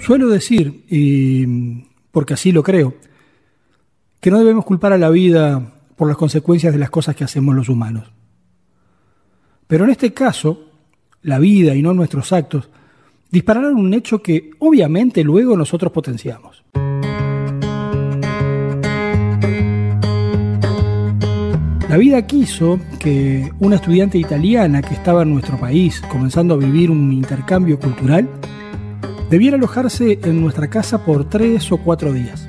Suelo decir, y porque así lo creo, que no debemos culpar a la vida por las consecuencias de las cosas que hacemos los humanos. Pero en este caso, la vida y no nuestros actos dispararon un hecho que obviamente luego nosotros potenciamos. La vida quiso que una estudiante italiana que estaba en nuestro país comenzando a vivir un intercambio cultural debiera alojarse en nuestra casa por 3 o 4 días.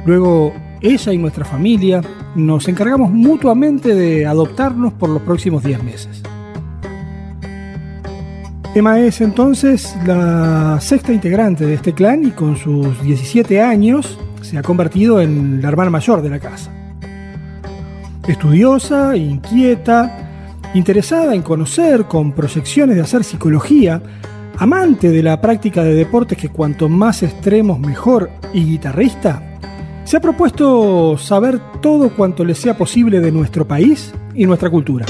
Luego, ella y nuestra familia nos encargamos mutuamente de adoptarnos por los próximos 10 meses. Emma es entonces la sexta integrante de este clan y con sus 17 años se ha convertido en la hermana mayor de la casa. Estudiosa, inquieta, interesada en conocer, con proyecciones de hacer psicología, amante de la práctica de deportes que cuanto más extremos mejor y guitarrista, se ha propuesto saber todo cuanto le sea posible de nuestro país y nuestra cultura.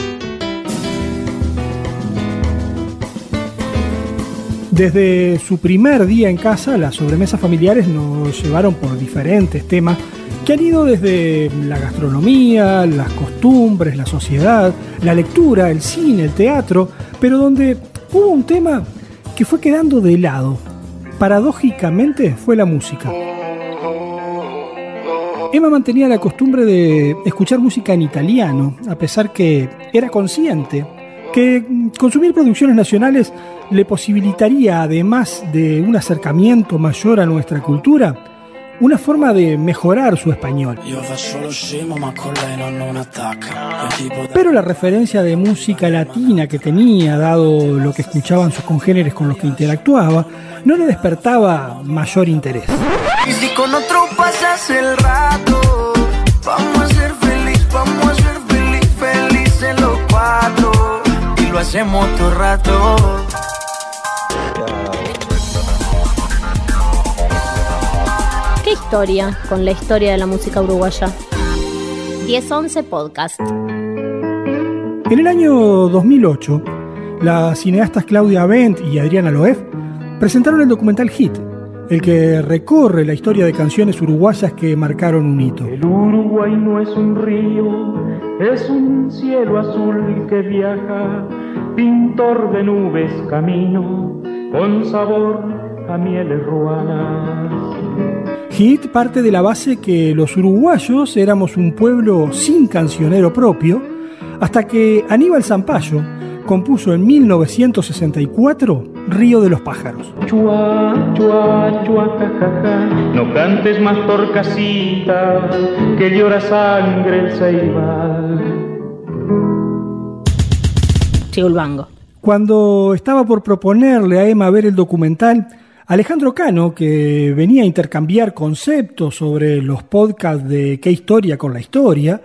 Desde su primer día en casa, las sobremesas familiares nos llevaron por diferentes temas que han ido desde la gastronomía, las costumbres, la sociedad, la lectura, el cine, el teatro, pero donde hubo un tema que fue quedando de lado. Paradójicamente fue la música. Emma mantenía la costumbre de escuchar música en italiano, a pesar que era consciente que consumir producciones nacionales le posibilitaría, además de un acercamiento mayor a nuestra cultura, una forma de mejorar su español. Pero la referencia de música latina que tenía, dado lo que escuchaban sus congéneres con los que interactuaba, no le despertaba mayor interés. Y si con otro pasas el rato, vamos a ser felices los cuatro, y lo hacemos todo rato. ¿Qué historia con la historia de la música uruguaya? 1011 Podcast. En el año 2008, las cineastas Claudia Bent y Adriana Loef presentaron el documental Hit, el que recorre la historia de canciones uruguayas que marcaron un hito. El Uruguay no es un río, es un cielo azul que viaja, pintor de nubes camino, con sabor a mieles ruanas. Hit parte de la base que los uruguayos éramos un pueblo sin cancionero propio, hasta que Aníbal Zampayo compuso en 1964 Río de los Pájaros. Chua, chua, chua, ja, ja, ja. No cantes más torcasita, que llora sangre el ceibal. Chigulbango. Cuando estaba por proponerle a Emma ver el documental, Alejandro Cano, que venía a intercambiar conceptos sobre los podcasts de ¿Qué historia con la historia?,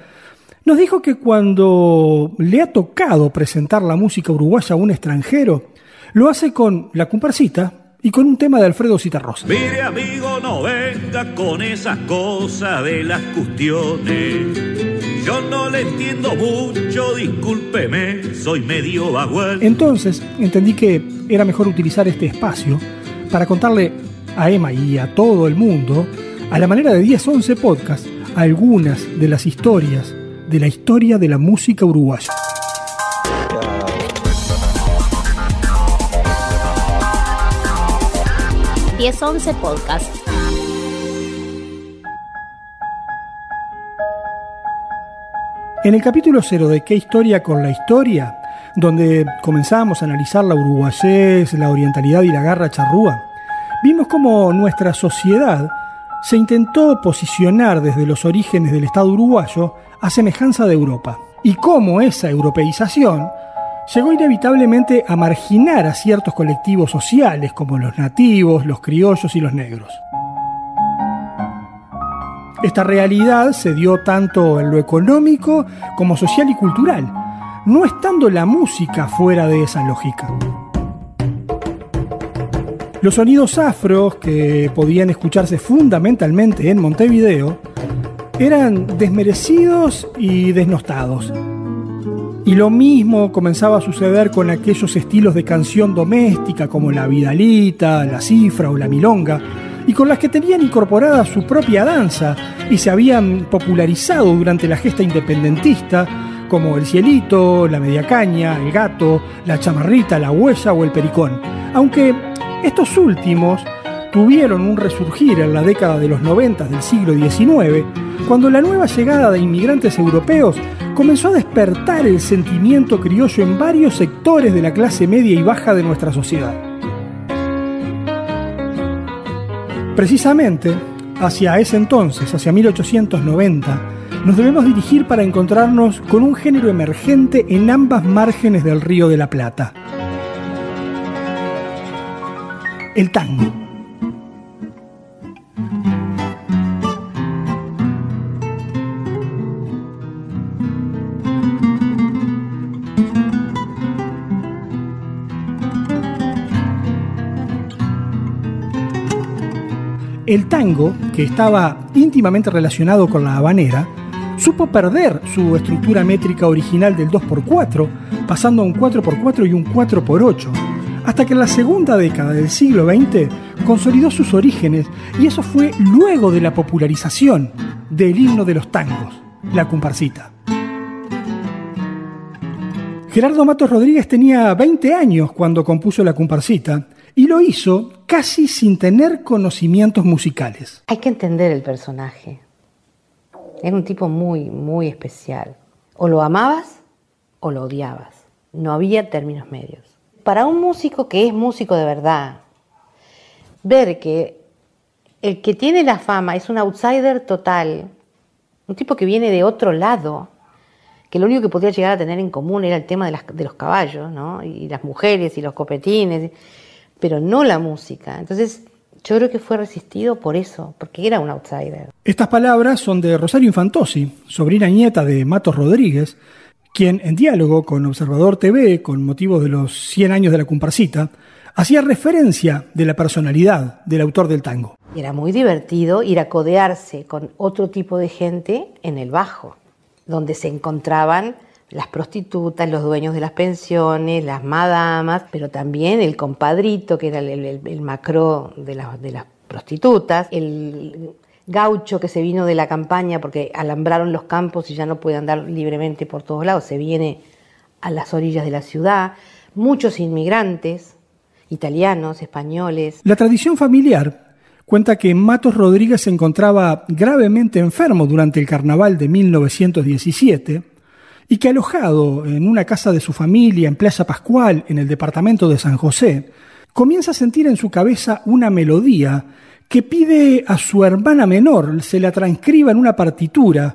nos dijo que cuando le ha tocado presentar la música uruguaya a un extranjero, lo hace con La Comparsita y con un tema de Alfredo Zitarrosa. Mire, amigo, no venga con esas cosas de las cuestiones. Yo no le entiendo mucho, discúlpeme, soy medio vagual. Entonces entendí que era mejor utilizar este espacio para contarle a Emma y a todo el mundo, a la manera de 1011 Podcast, algunas de las historias de la historia de la música uruguaya. .1011 Podcast. En el capítulo 0 de ¿Qué historia con la historia?, donde comenzamos a analizar la uruguayés, la orientalidad y la garra charrúa, vimos cómo nuestra sociedad se intentó posicionar desde los orígenes del Estado uruguayo a semejanza de Europa, y cómo esa europeización llegó inevitablemente a marginar a ciertos colectivos sociales como los nativos, los criollos y los negros. Esta realidad se dio tanto en lo económico como social y cultural, no estando la música fuera de esa lógica. Los sonidos afros, que podían escucharse fundamentalmente en Montevideo, eran desmerecidos y desnostados. Y lo mismo comenzaba a suceder con aquellos estilos de canción doméstica como la vidalita, la cifra o la milonga, y con las que tenían incorporada su propia danza y se habían popularizado durante la gesta independentista, como el cielito, la media caña, el gato, la chamarrita, la huella o el pericón. Aunque estos últimos tuvieron un resurgir en la década de los 90 del siglo XIX, cuando la nueva llegada de inmigrantes europeos comenzó a despertar el sentimiento criollo en varios sectores de la clase media y baja de nuestra sociedad. Precisamente, hacia ese entonces, hacia 1890, nos debemos dirigir para encontrarnos con un género emergente en ambas márgenes del Río de la Plata: el tango. El tango, que estaba íntimamente relacionado con la habanera, supo perder su estructura métrica original del 2x4, pasando a un 4x4 y un 4x8, hasta que en la segunda década del siglo XX consolidó sus orígenes, y eso fue luego de la popularización del himno de los tangos, la comparsita. Gerardo Matos Rodríguez tenía 20 años cuando compuso la comparsita, y lo hizo casi sin tener conocimientos musicales. Hay que entender el personaje. Era un tipo muy, muy especial. O lo amabas o lo odiabas. No había términos medios. Para un músico que es músico de verdad, ver que el que tiene la fama es un outsider total, un tipo que viene de otro lado, que lo único que podía llegar a tener en común era el tema de los caballos, ¿no? Y las mujeres y los copetines, pero no la música. Entonces yo creo que fue resistido por eso, porque era un outsider. Estas palabras son de Rosario Infantosi, sobrina nieta de Matos Rodríguez, quien en diálogo con Observador TV, con motivo de los 100 años de la comparsita, hacía referencia de la personalidad del autor del tango. Era muy divertido ir a codearse con otro tipo de gente en el Bajo, donde se encontraban las prostitutas, los dueños de las pensiones, las madamas, pero también el compadrito, que era el macró de las prostitutas, el gaucho que se vino de la campaña porque alambraron los campos y ya no puede andar libremente por todos lados, se viene a las orillas de la ciudad, muchos inmigrantes, italianos, españoles. La tradición familiar cuenta que Matos Rodríguez se encontraba gravemente enfermo durante el carnaval de 1917 y que, alojado en una casa de su familia en Playa Pascual, en el departamento de San José, comienza a sentir en su cabeza una melodía que pide a su hermana menor se la transcriba en una partitura,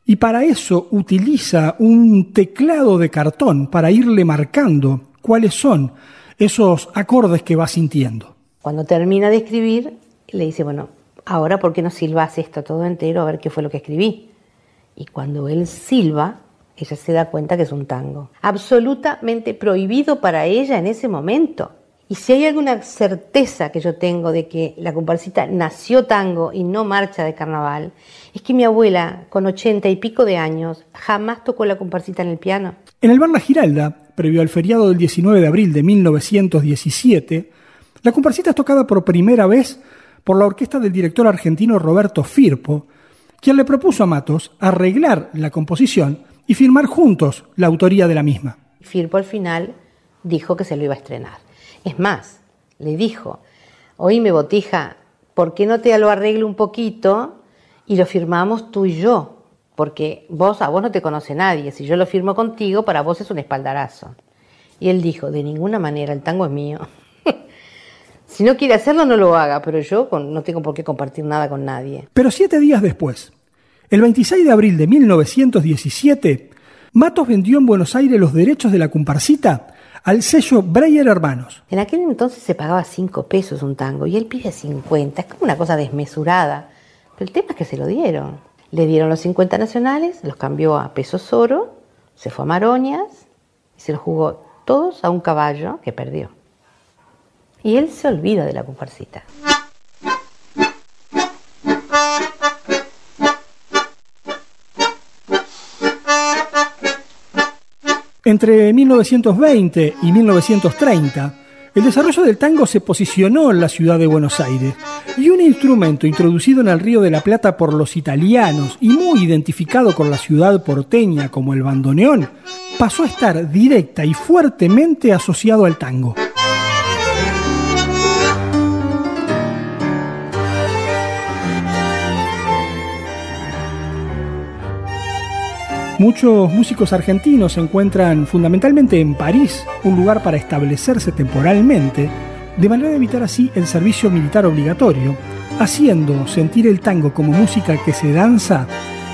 y para eso utiliza un teclado de cartón para irle marcando cuáles son esos acordes que va sintiendo. Cuando termina de escribir, le dice, bueno, ahora ¿por qué no silbas esto todo entero a ver qué fue lo que escribí? Y cuando él silba, ella se da cuenta que es un tango. Absolutamente prohibido para ella en ese momento. Y si hay alguna certeza que yo tengo de que la comparsita nació tango y no marcha de carnaval, es que mi abuela, con 80 y pico de años, jamás tocó la comparsita en el piano. En el bar La Giralda, previo al feriado del 19 de abril de 1917, la comparsita es tocada por primera vez por la orquesta del director argentino Roberto Firpo, quien le propuso a Matos arreglar la composición y firmar juntos la autoría de la misma. Firpo al final dijo que se lo iba a estrenar. Es más, le dijo, oíme Botija, ¿por qué no te lo arreglo un poquito y lo firmamos tú y yo? Porque a vos no te conoce nadie, si yo lo firmo contigo, para vos es un espaldarazo. Y él dijo, de ninguna manera, el tango es mío. Si no quiere hacerlo, no lo haga, pero yo no tengo por qué compartir nada con nadie. Pero 7 días después, el 26 de abril de 1917, Matos vendió en Buenos Aires los derechos de la comparsita al sello Breyer Hermanos. En aquel entonces se pagaba 5 pesos un tango y él pide 50, es como una cosa desmesurada. Pero el tema es que se lo dieron. Le dieron los 50 nacionales, los cambió a pesos oro, se fue a Maroñas y se los jugó todos a un caballo que perdió. Y él se olvida de la comparsita. Entre 1920 y 1930, el desarrollo del tango se posicionó en la ciudad de Buenos Aires y un instrumento introducido en el Río de la Plata por los italianos y muy identificado con la ciudad porteña como el bandoneón, pasó a estar directa y fuertemente asociado al tango. Muchos músicos argentinos se encuentran fundamentalmente en París, un lugar para establecerse temporalmente, de manera de evitar así el servicio militar obligatorio, haciendo sentir el tango como música que se danza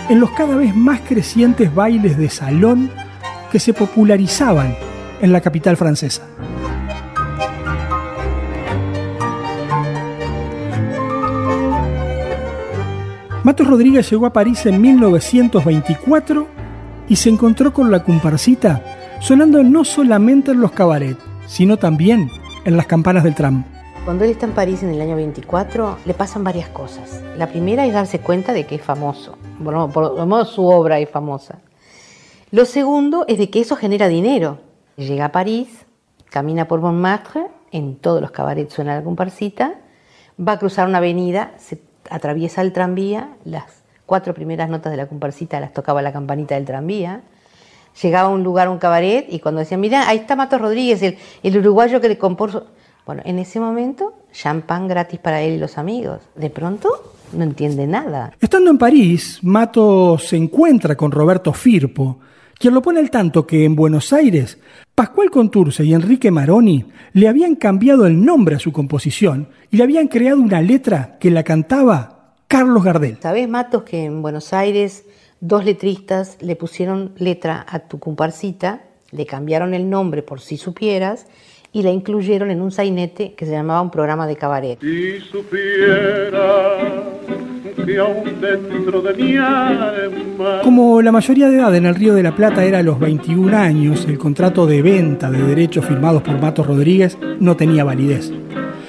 en los cada vez más crecientes bailes de salón que se popularizaban en la capital francesa. Matos Rodríguez llegó a París en 1924 y se encontró con la comparsita sonando no solamente en los cabarets, sino también en las campanas del tram. Cuando él está en París en el año 24, le pasan varias cosas. La primera es darse cuenta de que es famoso. Bueno, por lo menos su obra es famosa. Lo segundo es de que eso genera dinero. Llega a París, camina por Montmartre, en todos los cabarets suena la comparsita, va a cruzar una avenida, se atraviesa el tranvía, las 4 primeras notas de la comparsita las tocaba la campanita del tranvía. Llegaba a un lugar, un cabaret, y cuando decían, mira, ahí está Matos Rodríguez, el uruguayo que le compuso. Bueno, en ese momento, champán gratis para él y los amigos. De pronto, no entiende nada. Estando en París, Matos se encuentra con Roberto Firpo, quien lo pone al tanto que en Buenos Aires, Pascual Contursi y Enrique Maroni le habían cambiado el nombre a su composición y le habían creado una letra que la cantaba Carlos Gardel. ¿Sabés, Matos, que en Buenos Aires 2 letristas le pusieron letra a tu comparsita, le cambiaron el nombre por si supieras y la incluyeron en un sainete que se llamaba Un Programa de Cabaret? Si supiera que aún dentro de mi alma... Como la mayoría de edad en el Río de la Plata era a los 21 años, el contrato de venta de derechos firmados por Matos Rodríguez no tenía validez.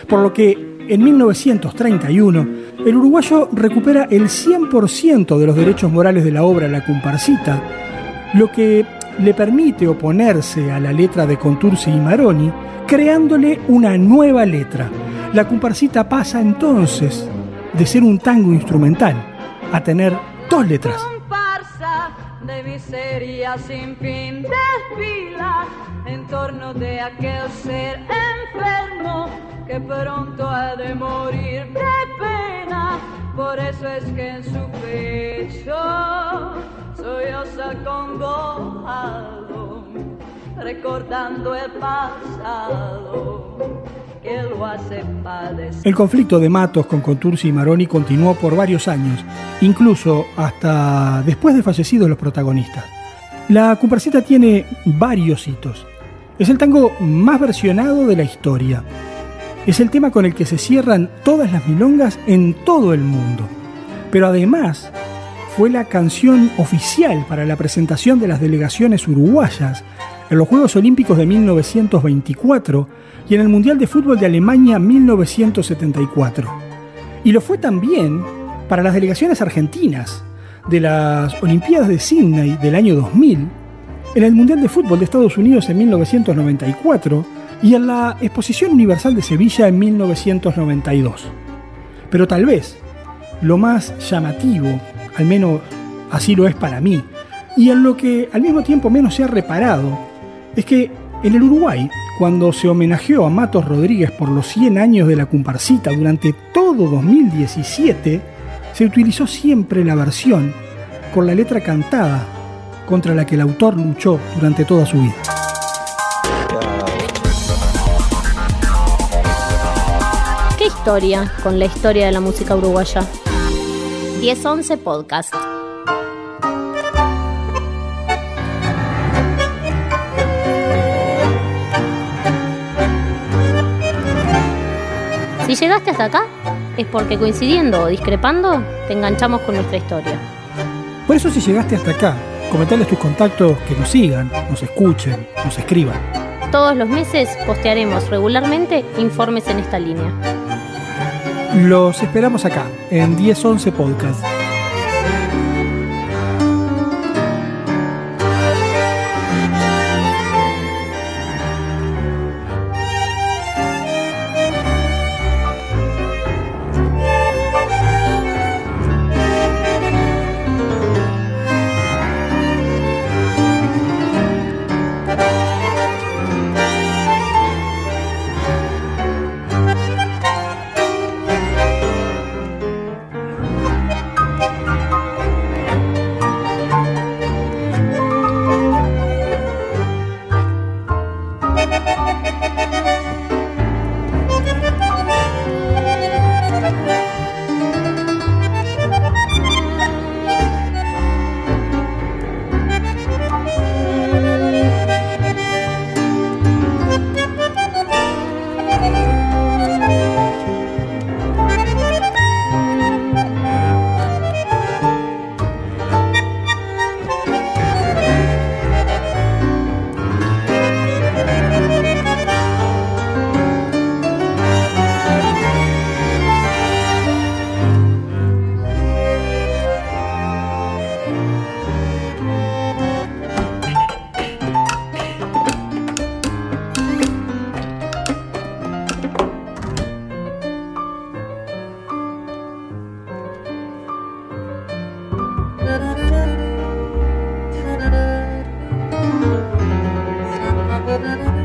Por lo que en 1931, el uruguayo recupera el 100% de los derechos morales de la obra La Comparsita, lo que le permite oponerse a la letra de Contursi y Maroni, creándole una nueva letra. La Comparsita pasa entonces de ser un tango instrumental a tener 2 letras. Comparsa de miseria sin fin desfila en torno de aquel ser enfermo que pronto ha de morir de pena. Por eso es que en su pecho solloza congojado, recordando el pasado que lo hace padecer. El conflicto de Matos con Contursi y Maroni continuó por varios años, incluso hasta después de fallecidos los protagonistas. La comparsita tiene varios hitos. Es el tango más versionado de la historia. Es el tema con el que se cierran todas las milongas en todo el mundo. Pero además fue la canción oficial para la presentación de las delegaciones uruguayas en los Juegos Olímpicos de 1924 y en el Mundial de Fútbol de Alemania 1974. Y lo fue también para las delegaciones argentinas de las Olimpiadas de Sydney del año 2000, en el Mundial de Fútbol de Estados Unidos en 1994 y en la Exposición Universal de Sevilla en 1992. Pero tal vez lo más llamativo, al menos así lo es para mí, y en lo que al mismo tiempo menos se ha reparado, es que en el Uruguay, cuando se homenajeó a Matos Rodríguez por los 100 años de la comparsita durante todo 2017, se utilizó siempre la versión con la letra cantada contra la que el autor luchó durante toda su vida. ¿Qué historia con la historia de la música uruguaya? 1011 Podcast. Si llegaste hasta acá, es porque coincidiendo o discrepando, te enganchamos con nuestra historia. Por eso, si llegaste hasta acá, comentales tus contactos que nos sigan, nos escuchen, nos escriban. Todos los meses postearemos regularmente informes en esta línea. Los esperamos acá, en 1011 Podcast. Da da da